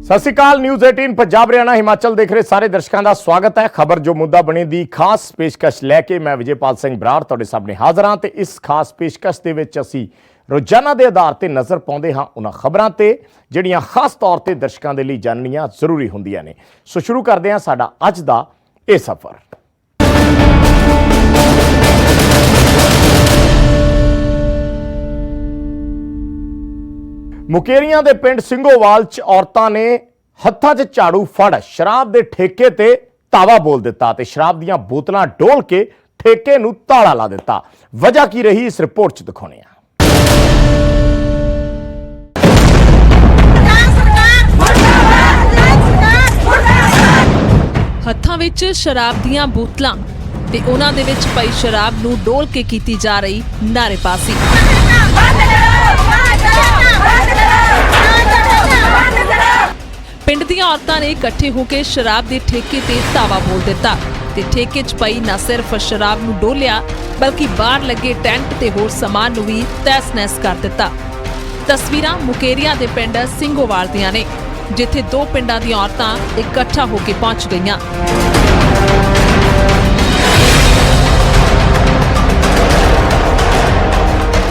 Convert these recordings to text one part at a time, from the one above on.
सत श्री अकाल। न्यूज़ 18 पंजाब हरियाणा हिमाचल देख रहे सारे दर्शकों का स्वागत है। खबर जो मुद्दा बनी दी खास पेशकश लैके मैं विजयपाल सिंह बराड़ तुहाडे सामने हाज़र हाँ। इस खास पेशकश दे विच असीं रोजाना के आधार पर नज़र पाउंदे हाँ उन्हां खबरां ते जिहड़ियां खास तौर पर दर्शकों के लिए जाननियां जरूरी हुंदियां ने। सो शुरू करते हैं साडा अज दा ये सफ़र। मुकेरियां दे पिंड ਸਿੰਘੋਵਾਲ च औरतां ने हत्थां च झाड़ू फड़ शराब दे ठेके ते तावा बोल दिता ते शराब दीयां बोतलां डोल के ठेके नूं ताला ला दिता। वजह की रही इस रिपोर्ट च दिखाउने आ। हत्थां विच शराब दीयां बोतलां ते उन्हां दे विच पई शराब नूं डोल के कीती जा रही नारेबाजी। पिंड दीयां औरतां ने इकट्ठे होकर शराब दे ठेके ते तावा बोल दिता ते ठेके च पई न सिर्फ शराब नूं डोलिया बल्कि बाहर लगे टेंट ते होर समान नूं भी तहस नहस कर दिता। तस्वीरां मुकेरियां दे पिंड ਸਿੰਘੋਵਾਲ दियां ने जिथे दो पिंडां दीयां औरतां इकट्ठा होकर पहुंच गईयां।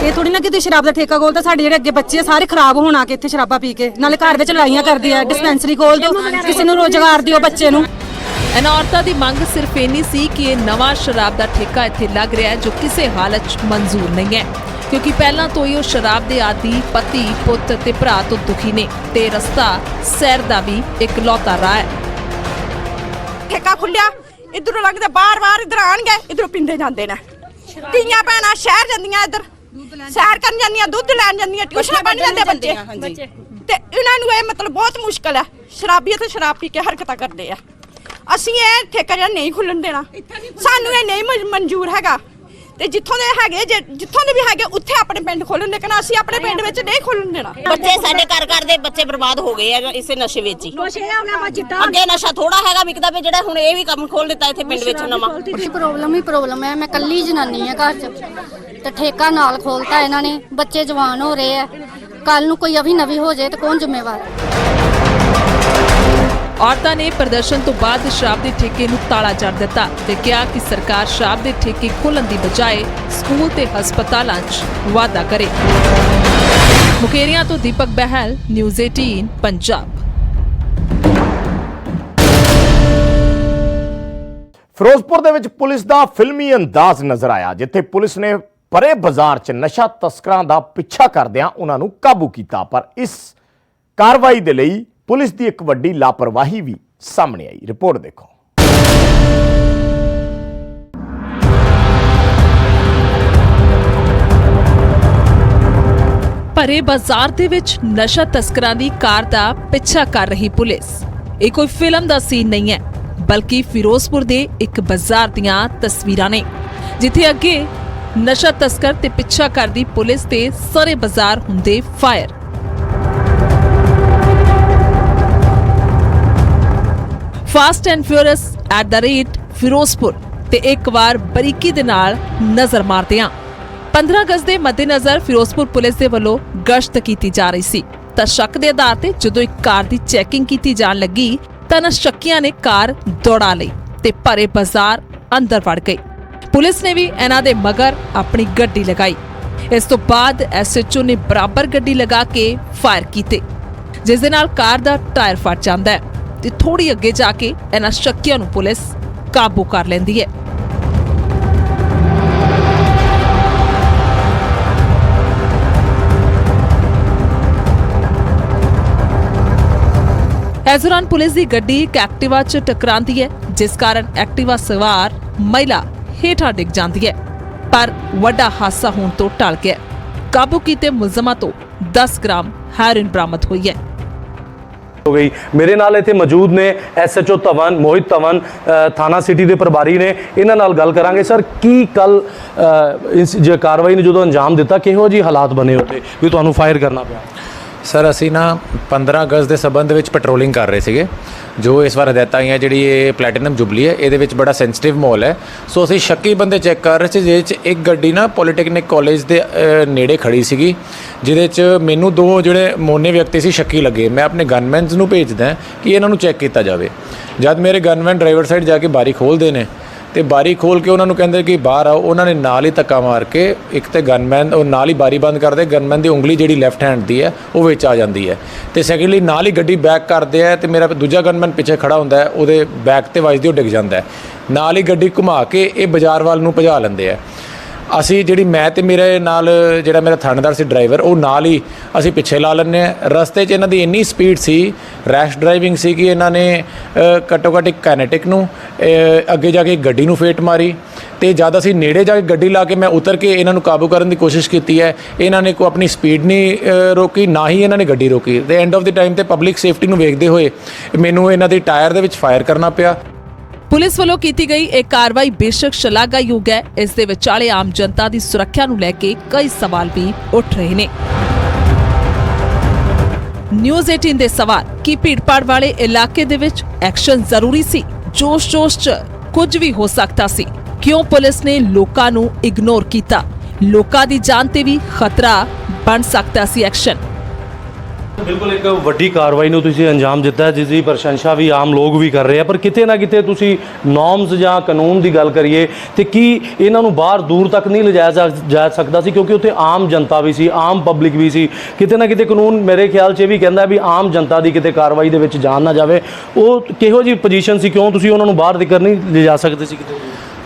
ਇਹ ਥੋੜੀ ਨਾ ਕਿ ਸ਼ਰਾਬ ਦਾ ਠੇਕਾ ਖੋਲਦਾ, ਸਾਡੇ ਜਿਹੜੇ ਅੱਗੇ ਬੱਚੇ ਸਾਰੇ ਖਰਾਬ ਹੋਣ ਆ ਕੇ ਇੱਥੇ ਸ਼ਰਾਬਾਂ ਪੀ ਕੇ, ਨਾਲੇ ਘਰ ਵਿੱਚ ਲੜਾਈਆਂ ਕਰਦੀ ਆ। ਡਿਸਪੈਂਸਰੀ ਖੋਲ ਦਿਓ, ਕਿਸੇ ਨੂੰ ਰੋਜ਼ਗਾਰ ਦਿਓ ਬੱਚੇ ਨੂੰ। ਇਹਨਾਂ ਔਰਤਾਂ ਦੀ ਮੰਗ ਸਿਰਫ ਇੰਨੀ ਸੀ ਕਿ ਇਹ ਨਵਾਂ ਸ਼ਰਾਬ ਦਾ ਠੇਕਾ ਇੱਥੇ ਲੱਗ ਰਿਹਾ ਹੈ ਜੋ ਕਿਸੇ ਹਾਲਤ 'ਚ ਮਨਜ਼ੂਰ ਨਹੀਂ ਹੈ, ਕਿਉਂਕਿ ਪਹਿਲਾਂ ਤੋਂ ਹੀ ਉਹ ਸ਼ਰਾਬ ਦੇ ਆਦੀ ਪਤੀ ਪੁੱਤ ਤੇ ਭਰਾ ਤੋਂ ਦੁਖੀ ਨੇ ਤੇ ਰਸਤਾ ਸੈਰ ਦਾ ਵੀ ਇੱਕ ਲੌਤਾ ਰਾਹ ਹੈ। ਠੇਕਾ ਖੁੱਲਿਆ, ਇਧਰੋਂ ਲੱਗਦਾ ਬਾਰ-ਬਾਰ ਇਧਰ ਆਣਗੇ, ਇਧਰੋਂ ਪਿੰਦੇ ਜਾਂਦੇ ਨੇ। ਧੀਆਂ ਭੈਣਾਂ ਸ਼ਹਿਰ ਜਾਂਦੀਆਂ, ਇਧਰ ਸੈਰ ਕਰਨ ਜਾਂਦੀਆਂ, ਦੁੱਧ ਲੈਣ ਜਾਂਦੀਆਂ, ਟਿਊਸ਼ਨ ਪੜ੍ਹਨ ਜਾਂਦੇ ਬੱਚੇ ਤੇ ਇਹਨਾਂ ਨੂੰ ਇਹ ਮਤਲਬ ਬਹੁਤ ਮੁਸ਼ਕਲ ਹੈ। ਸ਼ਰਾਬੀਆਂ ਤੇ ਸ਼ਰਾਬ ਪੀ ਕੇ ਹਰਕਤਾਂ ਕਰਦੇ ਆ। ਅਸੀਂ ਇਹ ਠੇਕਾ ਜਿਹੜਾ ਨਹੀਂ ਖੁੱਲਣ ਦੇਣਾ, ਸਾਨੂੰ ਇਹ ਨਹੀਂ ਮਨਜ਼ੂਰ ਹੈਗਾ ਤੇ ਜਿੱਥੋਂ ਦੇ ਹੈਗੇ ਜਿੱਥੋਂ ਦੇ ਵੀ ਹੈਗੇ ਉੱਥੇ ਆਪਣੇ ਪਿੰਡ ਖੋਲਣ, ਲੇਕਿਨ ਅਸੀਂ ਆਪਣੇ ਪਿੰਡ ਵਿੱਚ ਨਹੀਂ ਖੋਲਣ ਦੇਣਾ। ਬੱਚੇ ਸਾਡੇ ਘਰ ਦੇ ਬੱਚੇ ਬਰਬਾਦ ਹੋ ਗਏ ਆ ਇਸੇ ਨਸ਼ੇ ਵਿੱਚ ਹੀ। ਅੱਗੇ ਨਸ਼ਾ ਥੋੜਾ ਹੈਗਾ ਵਿਕਦਾ ਪਿਆ, ਜਿਹੜਾ ਹੁਣ ਇਹ ਵੀ ਕੰਮ ਖੋਲ ਦਿੱਤਾ ਇੱਥੇ ਪਿੰਡ ਵਿੱਚ ਨਵਾਂ। ਪ੍ਰੋਬਲਮ ਹੈ। ਮੈਂ ਕੱਲੀ ਜਨਾਨੀ ਆ ਘਰ 'ਚ ਤੇ ਠੇਕਾ ਨਾਲ ਖੋਲਤਾ ਇਹਨਾਂ ਨੇ। ਬੱਚੇ ਜਵਾਨ ਹੋ ਰਹੇ ਆ, ਕੱਲ ਨੂੰ ਕੋਈ ਅਭੀ ਨਵੀ ਹੋ ਜਾਏ ਤਾਂ ਕੌਣ ਜ਼ਿੰਮੇਵਾਰ ਹੈ। ਔਰਤਾਂ ਨੇ ਪ੍ਰਦਰਸ਼ਨ ਤੋਂ ਬਾਅਦ ਸ਼ਰਾਬ ਦੇ ਠੇਕੇ ਨੂੰ ਤਾਲਾ ਜੜ ਦਿੱਤਾ ਤੇ ਕਿਹਾ ਕਿ ਸਰਕਾਰ ਸ਼ਰਾਬ ਦੇ ਠੇਕੇ ਖੋਲ੍ਹਣ ਦੀ ਬਜਾਏ ਸਕੂਲ ਤੇ ਹਸਪਤਾਲਾਂ 'ਚ ਵਾਧਾ ਕਰੇ। ਮੁਕੇਰੀਆਂ ਤੋਂ ਦੀਪਕ ਬਹਿਲ, ਨਿਊਜ਼ 18 ਪੰਜਾਬ। ਫਿਰੋਜ਼ਪੁਰ ਦੇ ਵਿੱਚ ਪੁਲਿਸ ਦਾ ਫਿਲਮੀ ਅੰਦਾਜ਼ ਨਜ਼ਰ ਆਇਆ, ਜਿੱਥੇ ਪੁਲਿਸ ਨੇ ਪਰੇ ਬਾਜ਼ਾਰ 'ਚ ਨਸ਼ਾ ਤਸਕਰਾਂ ਦਾ ਪਿੱਛਾ ਕਰਦਿਆਂ ਉਹਨਾਂ ਨੂੰ ਕਾਬੂ ਕੀਤਾ। ਪਰ ਇਸ ਕਾਰਵਾਈ ਦੇ ਲਈ ਪੁਲਿਸ ਦੀ ਇੱਕ ਵੱਡੀ ਲਾਪਰਵਾਹੀ ਵੀ ਸਾਹਮਣੇ ਆਈ। ਰਿਪੋਰਟ ਦੇਖੋ। ਭਰੇ ਬਾਜ਼ਾਰ ਦੇ ਵਿੱਚ ਨਸ਼ਾ ਤਸਕਰਾਂ ਦੀ ਕਾਰ ਦਾ ਪਿੱਛਾ ਕਰ ਰਹੀ ਪੁਲਿਸ। ਇਹ ਕੋਈ ਫਿਲਮ ਦਾ ਸੀਨ ਨਹੀਂ ਹੈ, ਬਲਕਿ ਫਿਰੋਜ਼ਪੁਰ ਦੇ ਇੱਕ ਬਾਜ਼ਾਰ ਦੀਆਂ ਤਸਵੀਰਾਂ ਨੇ, ਜਿੱਥੇ ਅੱਗੇ ਨਸ਼ਾ ਤਸਕਰ ਤੇ ਪਿੱਛਾ ਕਰਦੀ ਪੁਲਿਸ ਤੇ ਸਾਰੇ ਬਾਜ਼ਾਰ ਹੁੰਦੇ fire. Fast and furious Firozpur ਤੇ ਇੱਕ ਵਾਰ ਬਰੀਕੀ ਦੇ ਨਾਲ ਨਜ਼ਰ ਮਾਰਦੇ ਹਾਂ। 15 ਅਗਸਤ ਦੇ ਮੱਦੇਨਜ਼ਰ ਫਿਰੋਜ਼ਪੁਰ ਪੁਲਿਸ ਦੇ ਵੱਲੋਂ ਗਸ਼ਤ ਕੀਤੀ ਜਾ ਰਹੀ ਸੀ ਤਾਂ ਸ਼ੱਕ ਦੇ ਆਧਾਰ ਤੇ ਜਦੋਂ ਇੱਕ ਕਾਰ ਦੀ ਚੈਕਿੰਗ ਕੀਤੀ ਜਾਣ ਲੱਗੀ ਤਾਂ ਸ਼ੱਕੀਆਂ ਨੇ ਕਾਰ ਦੌੜਾ ਲਈ ਤੇ ਭਰੇ ਬਾਜ਼ਾਰ ਅੰਦਰ ਵੜ ਗਏ। ਪੁਲਿਸ ਨੇ ਵੀ ਇਹਨਾਂ ਦੇ ਮਗਰ ਆਪਣੀ ਗੱਡੀ ਲਗਾਈ। ਇਸ ਤੋਂ ਬਾਅਦ ਐਸਐਚਓ ਨੇ ਬਰਾਬਰ ਗੱਡੀ ਲਗਾ ਕੇ ਫਾਇਰ ਕੀਤੇ, ਜਿਸ ਦੇ ਨਾਲ ਕਾਰ ਦਾ ਟਾਇਰ ਫਟ ਜਾਂਦਾ ਹੈ ਤੇ ਥੋੜੀ ਅੱਗੇ ਜਾ ਕੇ ਇਹਨਾਂ ਸ਼ੱਕੀਆਂ ਨੂੰ ਪੁਲਿਸ ਕਾਬੂ ਕਰ ਲੈਂਦੀ ਹੈ। ਇਸ ਦੌਰਾਨ ਪੁਲਿਸ ਦੀ ਗੱਡੀ ਇੱਕ ਐਕਟਿਵਾ 'ਚ ਟਕਰਾਉਂਦੀ ਹੈ, ਜਿਸ ਕਾਰਨ ਐਕਟਿਵਾ ਸਵਾਰ ਮਹਿਲਾ ਹੇਠਾਂ ਡਿੱਗ ਜਾਂਦੀ ਹੈ, ਪਰ ਵੱਡਾ ਹਾਦਸਾ ਹੋਣ ਤੋਂ ਟਲ ਗਿਆ। ਕਾਬੂ ਕੀਤੇ ਮੁਲਜ਼ਮਾਂ ਤੋਂ 10 ਗ੍ਰਾਮ ਹੈਰੋਇਨ ਬਰਾਮਦ ਹੋਈ ਹੈ। हो गई। मेरे नाल इत्थे मौजूद ने SHO ਧਵਨ मोहित ਧਵਨ थाना सिटी के प्रभारी ने। इन्हां नाल गल करांगे। सर की कल इस कार्रवाई ने जो अंजाम दिता किहो जी हालात बने होते भी तुहानूं फायर करना पिया? ਸਰ ਅਸੀਂ ਨਾ 15 ਅਗਸਤ ਦੇ ਸੰਬੰਧ ਵਿੱਚ ਪੈਟਰੋਲਿੰਗ ਕਰ ਰਹੇ ਸੀਗੇ। ਜੋ ਇਸ ਵਾਰ ਹਦਾਇਤਾਂ ਆਈਆਂ, ਜਿਹੜੀ ਇਹ ਪਲੈਟੀਨਮ ਜੁਬਲੀ ਹੈ, ਇਹਦੇ ਵਿੱਚ ਬੜਾ ਸੈਂਸਿਟਿਵ ਮਾਹੌਲ ਹੈ। ਸੋ ਅਸੀਂ ਸ਼ੱਕੀ ਬੰਦੇ ਚੈੱਕ ਕਰ ਰਹੇ ਸੀ, ਜਿਹਦੇ 'ਚ ਇੱਕ ਗੱਡੀ ਨਾ ਪੋਲੀਟੈਕਨਿਕ ਕਾਲਜ ਦੇ ਨੇੜੇ ਖੜੀ ਸੀਗੀ, ਜਿਹਦੇ 'ਚ ਮੈਨੂੰ ਦੋ ਜਿਹੜੇ ਮੋਨੇ ਵਿਅਕਤੀ ਸੀ ਸ਼ੱਕੀ ਲੱਗੇ। ਮੈਂ ਆਪਣੇ ਗਨਮੈਨਸ ਨੂੰ ਭੇਜਦਾ ਕਿ ਇਹਨਾਂ ਨੂੰ ਚੈੱਕ ਕੀਤਾ ਜਾਵੇ। ਜਦ ਮੇਰੇ ਗਨਮੈਨ ਡਰਾਈਵਰ ਸਾਈਡ ਜਾ ਕੇ ਬਾਰੀ ਖੋਲ੍ਹਦੇ ਨੇ ਤੇ ਬਾਰੀ ਖੋਲ੍ਹ ਕੇ ਉਹਨਾਂ ਨੂੰ ਕਹਿੰਦੇ ਕਿ ਬਾਹਰ ਆਓ, ਉਹਨਾਂ ਨੇ ਨਾਲ ਹੀ ਧੱਕਾ ਮਾਰ ਕੇ ਇੱਕ ਤੇ ਗਨਮੈਨ ਉਹ ਨਾਲ ਹੀ ਬਾਰੀ ਬੰਦ ਕਰਦੇ, ਗਨਮੈਨ ਦੀ ਉਂਗਲੀ ਜਿਹੜੀ ਲੈਫਟ ਹੈਂਡ ਦੀ ਹੈ ਉਹ ਵਿੱਚ ਆ ਜਾਂਦੀ ਹੈ। ਤੇ ਸੈਕਿੰਡਲੀ ਨਾਲ ਹੀ ਗੱਡੀ ਬੈਕ ਕਰਦੇ ਆ ਤੇ ਮੇਰਾ ਦੂਜਾ ਗਨਮੈਨ ਪਿੱਛੇ ਖੜਾ ਹੁੰਦਾ ਹੈ, ਉਹਦੇ ਬੈਕ ਤੇ ਵੱਜਦੀ ਉਹ ਡਿੱਗ ਜਾਂਦਾ ਹੈ। ਨਾਲ ਹੀ ਗੱਡੀ ਘੁਮਾ ਕੇ ਇਹ ਬਾਜ਼ਾਰ ਵੱਲ ਨੂੰ ਭਜਾ ਲੈਂਦੇ ਆ। ਅਸੀਂ ਜਿਹੜੀ ਮੈਂ ਤੇ ਮੇਰੇ ਨਾਲ ਜਿਹੜਾ ਮੇਰਾ ਥਾਣੇਦਾਰ ਸੀ ਡਰਾਈਵਰ, ਉਹ ਨਾਲ ਹੀ ਅਸੀਂ ਪਿੱਛੇ ਲਾ ਲੈਂਦੇ ਹਾਂ। ਰਸਤੇ 'ਚ ਇਹਨਾਂ ਦੀ ਇੰਨੀ ਸਪੀਡ ਸੀ, ਰੈਸ਼ ਡਰਾਈਵਿੰਗ ਸੀ ਕਿ ਇਹਨਾਂ ਨੇ ਘੱਟੋ ਘੱਟ ਇੱਕ ਕੈਨੇਟਿਕ ਨੂੰ ਅੱਗੇ ਜਾ ਕੇ ਗੱਡੀ ਨੂੰ ਫੇਟ ਮਾਰੀ। ਤੇ ਜਦ ਅਸੀਂ ਨੇੜੇ ਜਾ ਕੇ ਗੱਡੀ ਲਾ ਕੇ ਮੈਂ ਉਤਰ ਕੇ ਇਹਨਾਂ ਨੂੰ ਕਾਬੂ ਕਰਨ ਦੀ ਕੋਸ਼ਿਸ਼ ਕੀਤੀ ਹੈ, ਇਹਨਾਂ ਨੇ ਕੋਈ ਆਪਣੀ ਸਪੀਡ ਨਹੀਂ ਰੋਕੀ, ਨਾ ਹੀ ਇਹਨਾਂ ਨੇ ਗੱਡੀ ਰੋਕੀ। ਤੇ ਐਂਡ ਆਫ ਦੀ ਟਾਈਮ ਤੇ ਪਬਲਿਕ ਸੇਫਟੀ ਨੂੰ ਵੇਖਦੇ ਹੋਏ ਮੈਨੂੰ ਇਹਨਾਂ ਦੀ ਟਾਇਰ ਦੇ ਵਿੱਚ ਫਾਇਰ ਕਰਨਾ ਪਿਆ। ਪੁਲਿਸ ਵੱਲੋਂ ਕੀਤੀ ਗਈ ਇਹ ਕਾਰਵਾਈ ਬੇਸ਼ੱਕ ਸ਼ਲਾਘਾਯੋਗ ਹੈ। ਇਸ ਦੇ ਵਿਚਾਲੇ ਆਮ ਜਨਤਾ ਦੀ ਸੁਰੱਖਿਆ ਨੂੰ ਲੈ ਕੇ ਕਈ ਸਵਾਲ ਵੀ ਉੱਠ ਰਹੇ ਨੇ। ਨਿਊਜ਼ 18 ਦੇ ਸਵਾਲ, ਕੀ ਭੀੜਭਾੜ ਵਾਲੇ ਇਲਾਕੇ ਦੇ ਵਿੱਚ ਐਕਸ਼ਨ ਜ਼ਰੂਰੀ ਸੀ? ਜੋਸ਼ 'ਚ ਕੁਝ ਵੀ ਹੋ ਸਕਦਾ ਸੀ। ਕਿਉਂ ਪੁਲਿਸ ਨੇ ਲੋਕਾਂ ਨੂੰ ਇਗਨੋਰ ਕੀਤਾ? ਲੋਕਾਂ ਦੀ ਜਾਨ ਤੇ ਵੀ ਖਤਰਾ ਬਣ ਸਕਦਾ ਸੀ ਐਕਸ਼ਨ। ਬਿਲਕੁਲ ਇੱਕ ਵੱਡੀ ਕਾਰਵਾਈ ਨੂੰ ਤੁਸੀਂ ਅੰਜਾਮ ਦਿੱਤਾ, ਜਿਸ ਦੀ ਪ੍ਰਸ਼ੰਸਾ ਵੀ ਆਮ ਲੋਕ ਵੀ ਕਰ ਰਹੇ ਆ। ਪਰ ਕਿਤੇ ਨਾ ਕਿਤੇ ਤੁਸੀਂ ਨੋਰਮਸ ਜਾਂ ਕਾਨੂੰਨ ਦੀ ਗੱਲ ਕਰੀਏ ਤੇ ਕੀ ਇਹਨਾਂ ਨੂੰ ਬਾਹਰ ਦੂਰ ਤੱਕ ਨਹੀਂ ਲਿਜਾਇਆ ਜਾ ਸਕਦਾ ਸੀ? ਕਿਉਂਕਿ ਉੱਥੇ ਆਮ ਜਨਤਾ ਵੀ ਸੀ, ਆਮ ਪਬਲਿਕ ਵੀ ਸੀ। ਕਿਤੇ ਨਾ ਕਿਤੇ ਕਾਨੂੰਨ ਮੇਰੇ ਖਿਆਲ 'ਚ ਇਹ ਵੀ ਕਹਿੰਦਾ ਵੀ ਆਮ ਜਨਤਾ ਦੀ ਕਿਤੇ ਕਾਰਵਾਈ ਦੇ ਵਿੱਚ ਜਾਨ ਨਾ ਜਾਵੇ। ਉਹ ਕਿਹੋ ਜਿਹੀ ਪੋਜੀਸ਼ਨ ਸੀ? ਕਿਉਂ ਤੁਸੀਂ ਉਹਨਾਂ ਨੂੰ ਬਾਹਰ ਜ਼ਿਕਰ ਨਹੀਂ ਲਿਜਾ ਸਕਦੇ ਸੀ ਕਿਤੇ?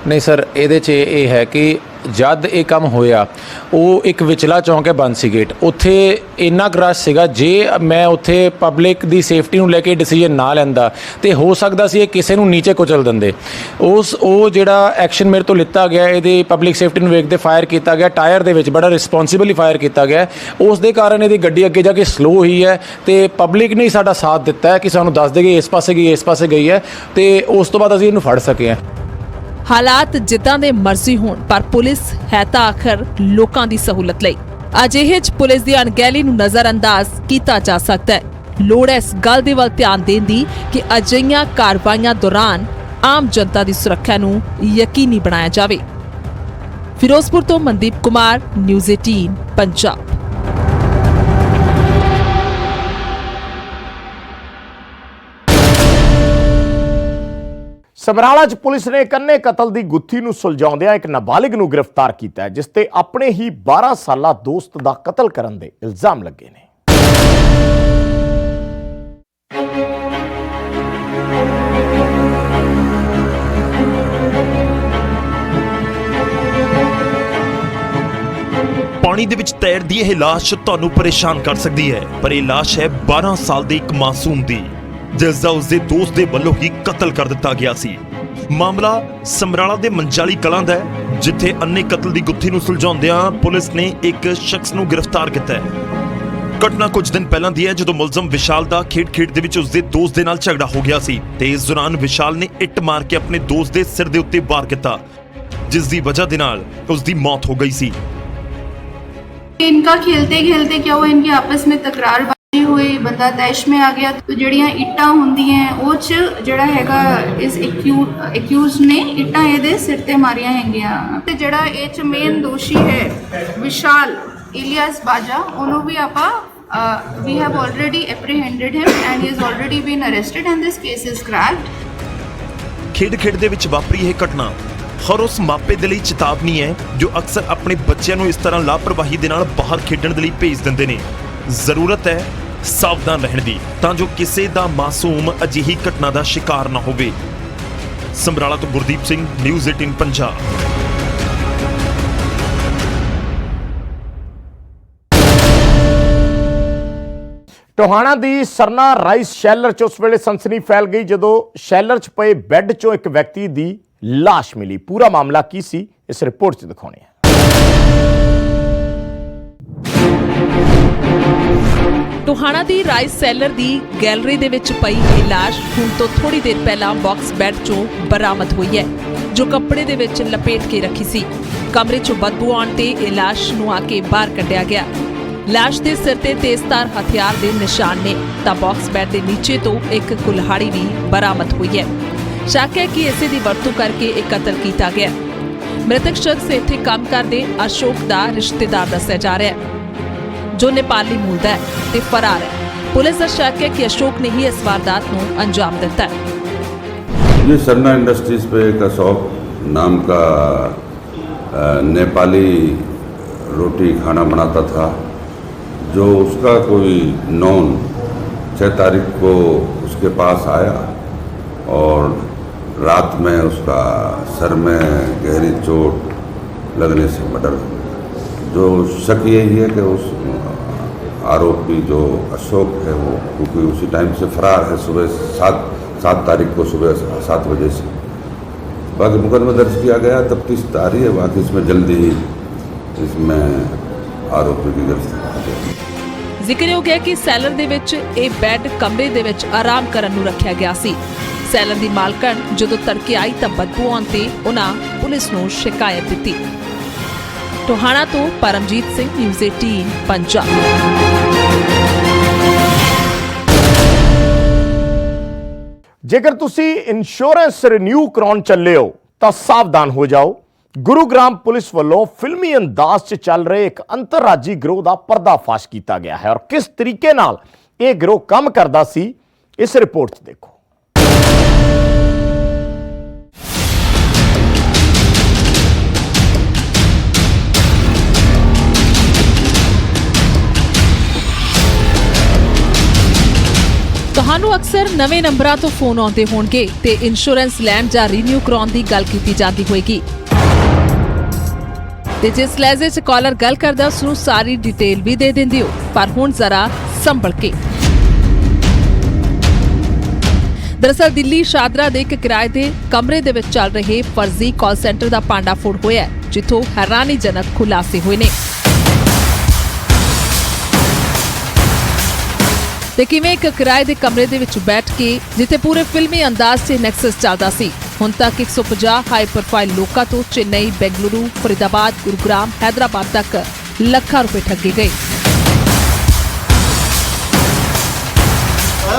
ਨਹੀਂ ਸਰ, ਇਹਦੇ 'ਚ ਇਹ ਹੈ ਕਿ ਜਦ ਇਹ ਕੰਮ ਹੋਇਆ, ਉਹ ਇੱਕ ਵਿਚਲਾ ਚੌਂਕ ਹੈ ਬੰਸੀ ਗੇਟ, ਉੱਥੇ ਇੰਨਾ ਕੁ ਰਸ਼ ਸੀਗਾ। ਜੇ ਮੈਂ ਉੱਥੇ ਪਬਲਿਕ ਦੀ ਸੇਫਟੀ ਨੂੰ ਲੈ ਕੇ ਡਿਸੀਜਨ ਨਾ ਲੈਂਦਾ ਤੇ ਹੋ ਸਕਦਾ ਸੀ ਇਹ ਕਿਸੇ ਨੂੰ ਨੀਚੇ ਕੁਚਲ ਦਿੰਦੇ। ਉਹ ਜਿਹੜਾ ਐਕਸ਼ਨ ਮੇਰੇ ਤੋਂ ਲਿੱਤਾ ਗਿਆ, ਇਹਦੀ ਪਬਲਿਕ ਸੇਫਟੀ ਨੂੰ ਵੇਖਦੇ ਫਾਇਰ ਕੀਤਾ ਗਿਆ, ਟਾਇਰ ਦੇ ਵਿੱਚ ਬੜਾ ਰਿਸਪੌਂਸਿਬਲੀ ਫਾਇਰ ਕੀਤਾ ਗਿਆ। ਉਸ ਦੇ ਕਾਰਨ ਇਹਦੀ ਗੱਡੀ ਅੱਗੇ ਜਾ ਕੇ ਸਲੋ ਹੋਈ ਹੈ ਤੇ ਪਬਲਿਕ ਨੇ ਸਾਡਾ ਸਾਥ ਦਿੱਤਾ ਹੈ ਕਿ ਸਾਨੂੰ ਦੱਸ ਦੇ ਗਈ ਇਸ ਪਾਸੇ ਗਈ, ਇਸ ਪਾਸੇ ਗਈ ਹੈ, ਤੇ ਉਸ ਤੋਂ ਬਾਅਦ ਅਸੀਂ ਇਹਨੂੰ ਫੜ ਸਕੇ ਹਾਂ। ਹਾਲਾਤ ਜਿੱਦਾਂ ਦੇ ਮਰਜ਼ੀ ਹੋਣ, ਪਰ ਪੁਲਿਸ ਹੈ ਤਾਂ ਆਖਰ ਲੋਕਾਂ ਦੀ ਸਹੂਲਤ ਲਈ। ਅਜਿਹੇ 'ਚ ਪੁਲਿਸ ਦੀ ਅਣਗਹਿਲੀ ਨੂੰ ਨਜ਼ਰਅੰਦਾਜ਼ ਕੀਤਾ ਜਾ ਸਕਦਾ ਹੈ। ਲੋੜ ਹੈ ਇਸ ਗੱਲ ਦੇ ਵੱਲ ਧਿਆਨ ਦੇਣ ਦੀ ਕਿ ਅਜਿਹੀਆਂ ਕਾਰਵਾਈਆਂ ਦੌਰਾਨ ਆਮ ਜਨਤਾ ਦੀ ਸੁਰੱਖਿਆ ਨੂੰ ਯਕੀਨੀ ਬਣਾਇਆ ਜਾਵੇ। ਫਿਰੋਜ਼ਪੁਰ ਤੋਂ ਮਨਦੀਪ ਕੁਮਾਰ, ਨਿਊਜ਼ 18 ਪੰਜਾਬ। ਸਮਰਾਲਾ 'ਚ ਪੁਲਿਸ ਨੇ ਕੰਨੇ ਕਤਲ ਦੀ ਗੁੱਥੀ ਨੂੰ ਸੁਲਝਾਉਂਦਿਆਂ ਇੱਕ ਨਾਬਾਲਿਗ ਨੂੰ ਗ੍ਰਿਫਤਾਰ ਕੀਤਾ ਹੈ, ਜਿਸ ਤੇ ਆਪਣੇ ਹੀ 12 ਸਾਲਾ ਦੋਸਤ ਦਾ ਕਤਲ ਕਰਨ ਦੇ ਇਲਜ਼ਾਮ ਲੱਗੇ ਨੇ। ਪਾਣੀ ਦੇ ਵਿੱਚ ਤੈਰਦੀ ਇਹ ਲਾਸ਼ ਤੁਹਾਨੂੰ ਪਰੇਸ਼ਾਨ ਕਰ ਸਕਦੀ ਹੈ, ਪਰ ਇਹ ਲਾਸ਼ ਹੈ 12 ਸਾਲ ਦੇ ਇੱਕ ਮਾਸੂਮ ਦੀ, ਜਿਸ ਦਾ ਉਸਦੇ ਦੋਸਤ ਦੇ ਵੱਲੋਂ ਹੀ ਕਤਲ ਕਰ ਦਿੱਤਾ ਗਿਆ ਸੀ। ਮਾਮਲਾ ਸਮਰਾਲਾ ਦੇ ਮੰਜਾਲੀ ਕਲਾਂ ਦਾ ਹੈ, ਜਿੱਥੇ ਅੰਨੇ ਕਤਲ ਦੀ ਗੁੱਥੀ ਨੂੰ ਸੁਲਝਾਉਂਦਿਆਂ ਪੁਲਿਸ ਨੇ ਇੱਕ ਸ਼ਖਸ ਨੂੰ ਗ੍ਰਿਫਤਾਰ ਕੀਤਾ ਹੈ। ਘਟਨਾ ਕੁਝ ਦਿਨ ਪਹਿਲਾਂ ਦੀ ਹੈ, ਜਦੋਂ ਮੁਲਜ਼ਮ ਵਿਸ਼ਾਲ ਦਾ ਖੇਡ ਦੇ ਵਿੱਚ ਉਸਦੇ ਦੋਸਤ ਦੇ ਨਾਲ ਝਗੜਾ ਹੋ ਗਿਆ ਸੀ ਤੇ ਇਸ ਦੌਰਾਨ ਵਿਸ਼ਾਲ ਨੇ ਇੱਟ ਮਾਰ ਕੇ ਆਪਣੇ ਦੋਸਤ ਦੇ ਸਿਰ ਦੇ ਉੱਤੇ ਵਾਰ ਕੀਤਾ, ਜਿਸ ਦੀ ਵਜ੍ਹਾ ਦੇ ਨਾਲ ਉਸਦੀ ਮੌਤ ਹੋ ਗਈ ਸੀ। इनका खेलते खेलते क्या हुआ, इनके आपस में तकरार हुई, बंदा तैश में आ गया। तो जड़ियां इट्टां हुंदियां ਉਹ 'ਚ ਜਿਹੜਾ ਹੈਗਾ ਇਸ ਐਕਿਊਜ਼ ਨੇ ਇੱਟਾਂ ਇਹਦੇ ਸਿਰ ਤੇ ਮਾਰੀਆਂ ਹੈਗੀਆਂ। ਤੇ ਜਿਹੜਾ ਇਹ 'ਚ ਮੇਨ ਦੋਸ਼ੀ ਹੈ ਵਿਸ਼ਾਲ ਇਲੀਆਸ ਬਾਜਾ, ਉਹਨੂੰ ਵੀ ਆਪਾਂ we have already apprehended him and he has already been arrested and this case is cracked। ਖੇਡ ਦੇ ਵਿੱਚ ਵਾਪਰੀ ਇਹ ਘਟਨਾ ਹਰ ਉਸ ਮਾਪੇ ਦੇ ਲਈ ਚੇਤਾਵਨੀ ਹੈ ਜੋ ਅਕਸਰ ਆਪਣੇ ਬੱਚਿਆਂ ਨੂੰ ਇਸ ਤਰ੍ਹਾਂ ਲਾਪਰਵਾਹੀ ਦੇ ਨਾਲ ਬਾਹਰ ਖੇਡਣ ਦੇ ਲਈ ਭੇਜ ਦਿੰਦੇ ਨੇ। ਜ਼ਰੂਰਤ ਹੈ ਸਾਵਧਾਨ ਰਹਿਣ ਦੀ, ਤਾਂ ਜੋ ਕਿਸੇ ਦਾ ਮਾਸੂਮ ਅਜਿਹੀ ਘਟਨਾ ਦਾ ਸ਼ਿਕਾਰ ਨਾ ਹੋਵੇ। ਸਮਰਾਲਾ ਤੋਂ ਗੁਰਦੀਪ ਸਿੰਘ, ਨਿਊਜ਼ 18 ਪੰਜਾਬ। ਟੋਹਾਣਾ ਦੀ ਸਰਨਾ ਰਾਈਸ ਸ਼ੈਲਰ 'ਚ ਉਸ ਵੇਲੇ ਸਨਸਨੀ ਫੈਲ ਗਈ ਜਦੋਂ ਸ਼ੈਲਰ 'ਚ ਪਏ ਬੈੱਡ 'ਚੋਂ ਇੱਕ ਵਿਅਕਤੀ ਦੀ ਲਾਸ਼ ਮਿਲੀ। ਪੂਰਾ ਮਾਮਲਾ ਕੀ ਸੀ, ਇਸ ਰਿਪੋਰਟ 'ਚ ਦਿਖਾਉਣੇ ਆ। ਟੋਹਾਣਾ ਦੀ ਰਾਈਸ ਸੈਲਰ ਦੀ ਗੈਲਰੀ ਦੇ ਵਿੱਚ ਪਈ ਇਹ ਲਾਸ਼ ਹੁਣ ਤੋਂ ਥੋੜੀ ਦੇਰ ਪਹਿਲਾਂ ਬਾਕਸ ਬੈੱਡ 'ਚੋਂ ਬਰਾਮਦ ਹੋਈ ਹੈ, ਜੋ ਕੱਪੜੇ ਦੇ ਵਿੱਚ ਲਪੇਟ ਕੇ ਰੱਖੀ ਸੀ। ਕਮਰੇ 'ਚੋਂ ਬਦਬੂ ਆਉਣ ਤੇ ਇਹ ਲਾਸ਼ ਨੂੰ ਆ ਕੇ ਬਾਹਰ ਕੱਢਿਆ ਗਿਆ। ਲਾਸ਼ ਦੇ ਸਿਰ ਤੇ ਤੇਜ਼ਧਾਰ ਹਥਿਆਰ ਦੇ ਨਿਸ਼ਾਨ ਨੇ ਤਾਂ ਬਾਕਸ ਬੈੱਡ ਦੇ ਨੀਚੇ ਤੋਂ ਇੱਕ ਕੁਲਹਾੜੀ ਵੀ ਬਰਾਮਦ ਹੋਈ ਹੈ। ਸ਼ੱਕ ਹੈ ਕਿ ਇਸੇ ਦੀ ਵਰਤੋਂ ਕਰਕੇ ਇਹ ਕਤਲ ਕੀਤਾ ਗਿਆ। ਮ੍ਰਿਤਕ ਸ਼ਖਸ ਇੱਥੇ ਕੰਮ ਕਰਦੇ ਅਸ਼ੋਕ ਦਾ ਰਿਸ਼ਤੇਦਾਰ ਦੱਸਿਆ ਜਾ ਰਿਹਾ ਹੈ, ਜੋ ਨੇਪਾਲੀ ਮੂਲ ਦਾ ਹੈ ਤੇ ਫਰਾਰ ਹੈ। पुलिस का शक है कि अशोक ने ही इस वारदात को अंजाम दिता है। ये शर्मा इंडस्ट्रीज पे एक अशोक नाम का नेपाली रोटी खाना बनाता था, जो उसका कोई नॉन 6 तारीख को उसके पास आया और रात में उसका सर में गहरी चोट लगने से मर्डर हो गया। जो शक यही है कि उस आरोपी जो अशोक है वो क्योंकि उसी टाइम से फरार है, सुबह 7 तारीख को सुबह 7 बजे से। बाकी मुकदमा दर्ज किया गया, तफ्तीश जारी है, बाकी इसमें जल्दी ही इसमें आरोपी की गिरफ्तारी। ਜ਼ਿਕਰ ਹੋ ਗਿਆ ਕਿ ਸੈਲਰ ਦੇ ਵਿੱਚ ਇਹ ਬੈੱਡ ਕਮਰੇ ਦੇ ਵਿੱਚ ਆਰਾਮ ਕਰਨ ਨੂੰ ਰੱਖਿਆ ਗਿਆ ਸੀ। ਸੈਲਰ ਦੀ ਮਾਲਕਣ ਜਦੋਂ ਤੜਕੇ ਆਈ ਤਾਂ ਬਦਬੂ ਆਉਣ ਤੇ ਉਹਨਾਂ ਪੁਲਿਸ ਨੂੰ ਸ਼ਿਕਾਇਤ ਦਿੱਤੀ। ਟੋਹਾਣਾ ਤੋਂ ਪਰਮਜੀਤ ਸਿੰਘ, ਨਿਊਜ਼ 18 ਪੰਜਾਬ। ਜੇਕਰ ਤੁਸੀਂ ਇੰਸ਼ੋਰੈਂਸ ਰਿਨਿਊ ਕਰਾਉਣ ਚੱਲੇ ਹੋ ਤਾਂ ਸਾਵਧਾਨ ਹੋ ਜਾਓ। ਗੁਰੂਗ੍ਰਾਮ ਪੁਲਿਸ ਵੱਲੋਂ ਫਿਲਮੀ ਅੰਦਾਜ਼ 'ਚ ਚੱਲ ਰਹੇ ਇੱਕ ਅੰਤਰਰਾਜੀ ਗਿਰੋਹ ਦਾ ਪਰਦਾਫਾਸ਼ ਕੀਤਾ ਗਿਆ ਹੈ ਔਰ ਕਿਸ ਤਰੀਕੇ ਨਾਲ ਇਹ ਗਿਰੋਹ ਕੰਮ ਕਰਦਾ ਸੀ, ਇਸ ਰਿਪੋਰਟ 'ਚ ਦੇਖੋ। ਤੁਹਾਨੂੰ ਅਕਸਰ ਨਵੇਂ ਨੰਬਰਾਂ ਤੋਂ ਫੋਨ ਆਉਂਦੇ ਹੋਣਗੇ ਤੇ ਇੰਸ਼ੋਰੈਂਸ ਲੈਣ ਜਾਂ ਰੀਨਿਊ ਕਰਾਉਣ ਦੀ ਗੱਲ ਕੀਤੀ ਜਾਂਦੀ ਹੋਏਗੀ ਤੇ ਜਿਸ ਲਹਿਜੇ 'ਚ ਕਾਲਰ ਗੱਲ ਕਰਦਾ ਉਸ ਨੂੰ ਸਾਰੀ ਡਿਟੇਲ ਵੀ ਦੇ ਦਿੰਦੀ ਹੋ। ਪਰ ਹੁਣ ਜ਼ਰਾ ਸੰਭਲ ਕੇ। ਦਰਅਸਲ ਦਿੱਲੀ ਸ਼ਾਦਰਾ ਦੇ ਇੱਕ ਕਿਰਾਏ ਦੇ ਕਮਰੇ ਦੇ ਵਿੱਚ ਚੱਲ ਰਹੇ ਫਰਜ਼ੀ ਕਾਲ ਸੈਂਟਰ ਦਾ ਭਾਂਡਾਫੋੜ ਹੋਇਆ, ਜਿੱਥੋਂ ਹੈਰਾਨੀਜਨਕ ਖੁਲਾਸੇ ਹੋਏ ਨੇ ਤੇ ਕਿਵੇਂ ਇੱਕ ਕਿਰਾਏ ਦੇ ਕਮਰੇ ਦੇ ਵਿੱਚ ਬੈਠ ਕੇ ਜਿੱਥੇ ਪੂਰੇ ਫਿਲਮੀ ਅੰਦਾਜ਼ 'ਚ ਨੈਕਸਸ ਚੱਲਦਾ ਸੀ, ਹੁਣ ਤੱਕ 150 ਹਾਈ ਪ੍ਰੋਫਾਈਲ ਲੋਕਾਂ ਤੋਂ ਚੇਨਈ, ਬੈਂਗਲੁਰੂ, ਫਰੀਦਾਬਾਦ, ਗੁਰੂਗ੍ਰਾਮ, हैदराबाद तक ਲੱਖਾਂ रुपए ठगे गए।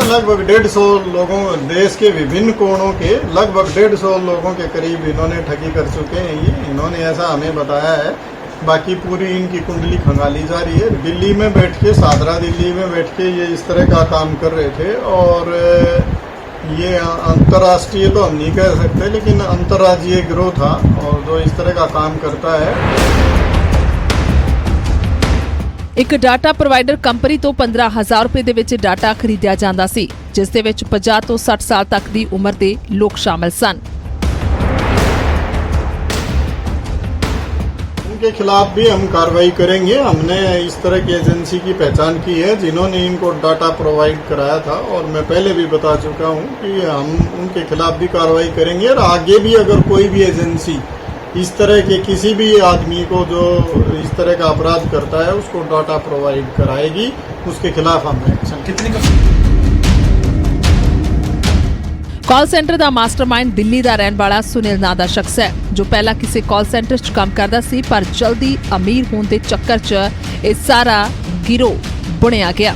लगभग 150 लोगों, देश के विभिन्न कोणों के लगभग 150 लोगों के करीब इन्होंने ठगी कर चुके हैं। ये इन्होंने ऐसा हमें बताया है, बाकी पूरी इनकी कुंडली खंगाली जा रही है। दिल्ली में बैठ के, सादरा दिल्ली में बैठ के ये इस तरह का काम कर रहे थे और ये अंतर्राष्ट्रीय तो हम नहीं कह सकते, लेकिन अंतर्राज्यीय गिरोह था और जो इस तरह का काम करता है। ਇੱਕ ਡਾਟਾ ਪ੍ਰੋਵਾਈਡਰ ਕੰਪਨੀ ਤੋਂ 15,000 ਰੁਪਏ ਦੇ ਵਿੱਚ ਡਾਟਾ ਖਰੀਦਿਆ ਜਾਂਦਾ ਸੀ, ਜਿਸ ਦੇ ਵਿੱਚ 50 ਤੋਂ 60 ਸਾਲ ਤੱਕ ਦੀ ਉਮਰ ਦੇ ਲੋਕ ਸ਼ਾਮਲ ਸਨ। उनके खिलाफ भी हम कार्रवाई करेंगे। हमने इस तरह की एजेंसी की पहचान की है जिन्होंने इनको डाटा प्रोवाइड कराया था और मैं पहले भी बता चुका हूं कि हम उनके खिलाफ भी कार्रवाई करेंगे और आगे भी अगर कोई भी एजेंसी इस तरह के किसी भी आदमी को जो इस तरह का अपराध करता है उसको डाटा प्रोवाइड कराएगी, उसके खिलाफ हम एक्शन। ਕਾਲ ਸੈਂਟਰ ਦਾ ਮਾਸਟਰਮਾਈਂਡ ਦਿੱਲੀ ਦਾ ਰਹਿਣ ਵਾਲਾ ਸੁਨੀਲ ਨਾਂ ਦਾ ਸ਼ਖਸ ਹੈ, ਜੋ ਪਹਿਲਾਂ ਕਿਸੇ ਕਾਲ ਸੈਂਟਰ 'ਚ ਕੰਮ ਕਰਦਾ ਸੀ, ਪਰ ਜਲਦੀ ਅਮੀਰ ਹੋਣ ਦੇ ਚੱਕਰ 'ਚ ਇਹ ਸਾਰਾ ਗਿਰੋਹ ਬੁਣਿਆ ਗਿਆ।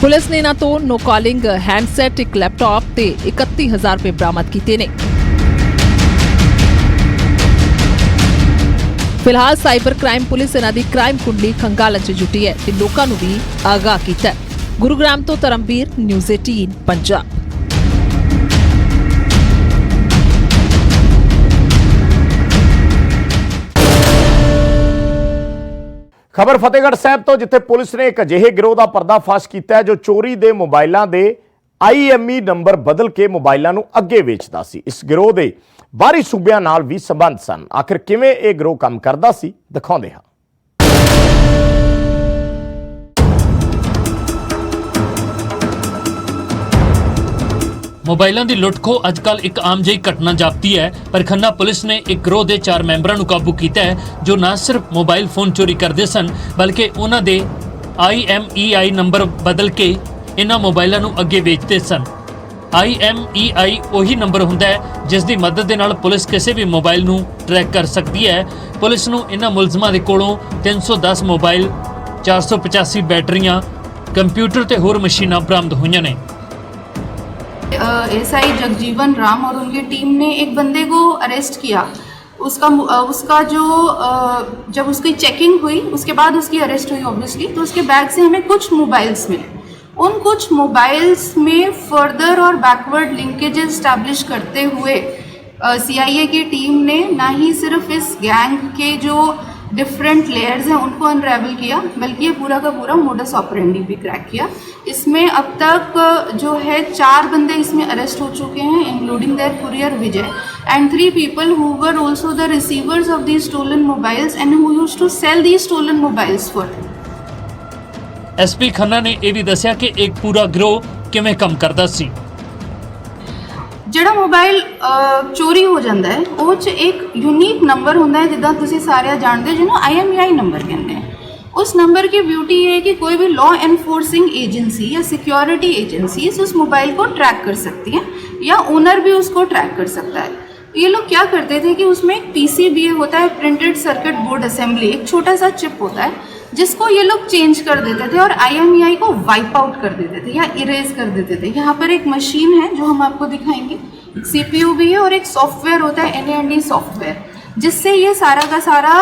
ਪੁਲਿਸ ਨੇ ਇਹਨਾਂ ਤੋਂ ਨੋ ਕਾਲਿੰਗ ਹੈਂਡਸੈਟ, ਇੱਕ ਲੈਪਟਾਪ ਤੇ 31,000 ਰੁਪਏ ਬਰਾਮਦ ਕੀਤੇ ਨੇ। ਫਿਲਹਾਲ ਸਾਈਬਰ ਕ੍ਰਾਈਮ ਪੁਲਿਸ ਇਹਨਾਂ ਦੀ ਕ੍ਰਾਈਮ ਕੁੰਡਲੀ ਖੰਗਾਲਣ 'ਚ ਜੁਟੀ ਹੈ ਤੇ ਲੋਕਾਂ ਨੂੰ ਵੀ ਆਗਾਹ ਕੀਤਾ ਹੈ। ਗੁਰੂਗ੍ਰਾਮ ਤੋਂ ਧਰਮਵੀਰ, ਨਿਊਜ਼ 18 ਪੰਜਾਬ। ਖਬਰ ਫਤਿਹਗੜ੍ਹ ਸਾਹਿਬ ਤੋਂ, ਜਿੱਥੇ ਪੁਲਿਸ ਨੇ ਇੱਕ ਅਜਿਹੇ ਗਿਰੋਹ ਦਾ ਪਰਦਾਫਾਸ਼ ਕੀਤਾ ਹੈ ਜੋ ਚੋਰੀ ਦੇ ਮੋਬਾਈਲਾਂ ਦੇ IME ਨੰਬਰ ਬਦਲ ਕੇ ਮੋਬਾਈਲਾਂ ਨੂੰ ਅੱਗੇ ਵੇਚਦਾ ਸੀ। ਇਸ ਗਿਰੋਹ ਦੇ ਬਾਹਰੀ ਸੂਬਿਆਂ ਨਾਲ ਵੀ ਸੰਬੰਧ ਸਨ। ਆਖਿਰ ਕਿਵੇਂ ਇਹ ਗਿਰੋਹ ਕੰਮ ਕਰਦਾ ਸੀ, ਦਿਖਾਉਂਦੇ ਹਾਂ। ਮੋਬਾਈਲਾਂ ਦੀ ਲੁੱਟ-ਖੋਹ ਅੱਜਕੱਲ ਇੱਕ ਆਮ ਜਿਹੀ ਘਟਨਾ ਜਾਪਦੀ ਹੈ, ਪਰ ਖੰਨਾ ਪੁਲਿਸ ਨੇ ਇੱਕ ਗਰੋਹ ਦੇ 4 ਮੈਂਬਰਾਂ ਨੂੰ ਕਾਬੂ ਕੀਤਾ ਹੈ ਜੋ ਨਾ ਸਿਰਫ ਮੋਬਾਈਲ ਫੋਨ ਚੋਰੀ ਕਰਦੇ ਸਨ, ਬਲਕਿ ਉਹਨਾਂ ਦੇ IMEI ਨੰਬਰ ਬਦਲ ਕੇ ਇਹਨਾਂ ਮੋਬਾਈਲਾਂ ਨੂੰ ਅੱਗੇ ਵੇਚਦੇ ਸਨ। IMEI ਉਹੀ ਨੰਬਰ ਹੁੰਦਾ ਹੈ ਜਿਸ ਦੀ ਮਦਦ ਦੇ ਨਾਲ ਪੁਲਿਸ ਕਿਸੇ ਵੀ ਮੋਬਾਈਲ ਨੂੰ ਟਰੈਕ ਕਰ ਸਕਦੀ ਹੈ। ਪੁਲਿਸ ਨੂੰ ਇਹਨਾਂ ਮੁਲਜ਼ਮਾਂ ਦੇ ਕੋਲੋਂ 310 ਮੋਬਾਈਲ, 485 ਬੈਟਰੀਆਂ, ਕੰਪਿਊਟਰ ਤੇ ਹੋਰ ਮਸ਼ੀਨਾਂ ਬਰਾਮਦ ਹੋਈਆਂ ਨੇ। एसआई जगजीवन राम और उनकी टीम ने एक बंदे को अरेस्ट किया। उसका जो जब उसकी चेकिंग हुई उसके बाद उसकी अरेस्ट हुई ऑब्वियसली, तो उसके बैग से हमें कुछ मोबाइल्स मिले। उन कुछ मोबाइल्स में फर्दर और बैकवर्ड लिंकेजेस स्टैब्लिश करते हुए सीआईए की टीम ने ना ही सिर्फ इस गैंग के जो डिफरेंट लेयर्स हैं उनको अनरेवल किया, बल्कि ये पूरा का पूरा मोडस ऑपरेंडी भी क्रैक किया। इसमें अब तक जो है 4 बंदे इसमें अरेस्ट हो चुके हैं, including there courier Vijay, and 3 people who were also the receivers of these stolen mobiles and who used to sell these stolen mobiles for them। SP Khanna ਨੇ ਇਹ ਵੀ ਦੱਸਿਆ ਕਿ ਇੱਕ ਪੂਰਾ ਗਿਰੋਹ ਕਿਵੇਂ ਕੰਮ ਕਰਦਾ ਸੀ। ਜਿਹੜਾ ਮੋਬਾਈਲ ਚੋਰੀ ਹੋ ਜਾਂਦਾ ਹੈ ਉਹ 'ਚ ਇੱਕ ਯੂਨੀਕ ਨੰਬਰ ਹੁੰਦਾ ਹੈ, ਜਿੱਦਾਂ ਤੁਸੀਂ ਸਾਰੇ ਜਾਣਦੇ ਹੋ, ਜਿਹਨੂੰ IMEI ਨੰਬਰ ਕਹਿੰਦੇ हैं। उस नंबर की ब्यूटी ये है कि कोई भी लॉ एनफोर्सिंग एजेंसी या सिक्योरिटी एजेंसीज उस मोबाइल को ट्रैक कर सकती हैं या ओनर भी उसको ट्रैक कर सकता है। ये लोग क्या करते थे कि उसमें एक PCBA होता है, प्रिंटेड सर्किट बोर्ड असेंबली, एक छोटा सा चिप होता है जिसको ये लोग चेंज कर देते थे और IMEI को वाइप आउट कर देते थे या इरेज कर देते थे। यहाँ पर एक मशीन है जो हम आपको दिखाएंगे, CPU भी है और एक सॉफ्टवेयर होता है NAND सॉफ्टवेयर, जिससे ये सारा का सारा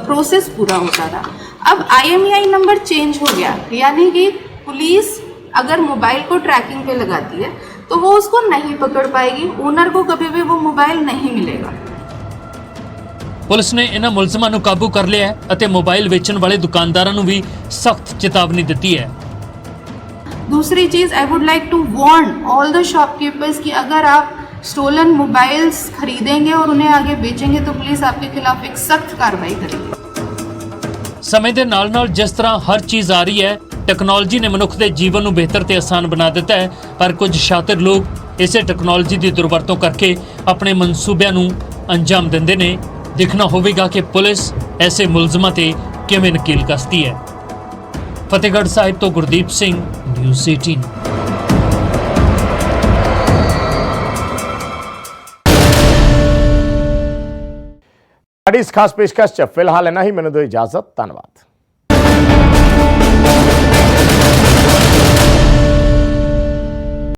प्रोसेस पूरा होता था। अब IMEI नंबर चेंज हो गया, यानी कि पुलिस अगर मोबाइल को ट्रैकिंग पे लगाती है तो वो उसको नहीं पकड़ पाएगी, ओनर को कभी भी वो मोबाइल नहीं मिलेगा। ਪੁਲਿਸ ਨੇ ਇਹਨਾਂ ਮੁਲਜ਼ਮਾਂ ਨੂੰ ਕਾਬੂ ਕਰ ਲਿਆ ਹੈ ਅਤੇ ਮੋਬਾਈਲ ਵੇਚਣ ਵਾਲੇ ਦੁਕਾਨਦਾਰਾਂ ਨੂੰ ਵੀ ਸਖਤ ਚੇਤਾਵਨੀ ਦਿੱਤੀ ਹੈ। दूसरी चीज़ I would like to warn all the shopkeepers कि अगर आप स्टोलन मोबाइल्स खरीदेंगे और उन्हें आगे बेचेंगे तो पुलिस आपके खिलाफ एक सख्त कार्रवाई करेगी। ਸਮੇਂ ਦੇ ਨਾਲ-ਨਾਲ ਜਿਸ ਤਰ੍ਹਾਂ ਹਰ ਚੀਜ਼ ਆ ਰਹੀ ਹੈ, ਟੈਕਨੋਲੋਜੀ ਨੇ ਮਨੁੱਖ ਦੇ ਜੀਵਨ ਨੂੰ ਬਿਹਤਰ ਤੇ ਆਸਾਨ ਬਣਾ ਦਿੱਤਾ ਹੈ, ਪਰ ਕੁਝ ਸ਼ਾਤਿਰ ਲੋਕ ਇਸੇ ਟੈਕਨੋਲੋਜੀ ਦੀ ਦੁਰਵਰਤੋਂ ਕਰਕੇ ਆਪਣੇ ਮਨਸੂਬਿਆਂ ਨੂੰ ਅੰਜਾਮ ਦਿੰਦੇ ਨੇ। ਦੇਖਣਾ ਹੋਵੇਗਾ ਕਿ ਪੁਲਿਸ ਐਸੇ ਮੁਲਜ਼ਮਾਂ ਤੇ ਕਿਵੇਂ ਨਕੀਲ ਕੱਸਦੀ ਹੈ। ਫਤਿਹਗੜ੍ਹ ਸਾਹਿਬ ਤੋਂ ਗੁਰਦੀਪ ਸਿੰਘ, ਨਿਊਜ਼ 18। ਸਾਡੀ ਇਸ ਖਾਸ ਪੇਸ਼ਕਸ਼ 'ਚ ਫਿਲਹਾਲ ਇੰਨਾ ਹੀ। ਮੈਨੂੰ ਦਿਓ ਇਜਾਜ਼ਤ। ਧੰਨਵਾਦ।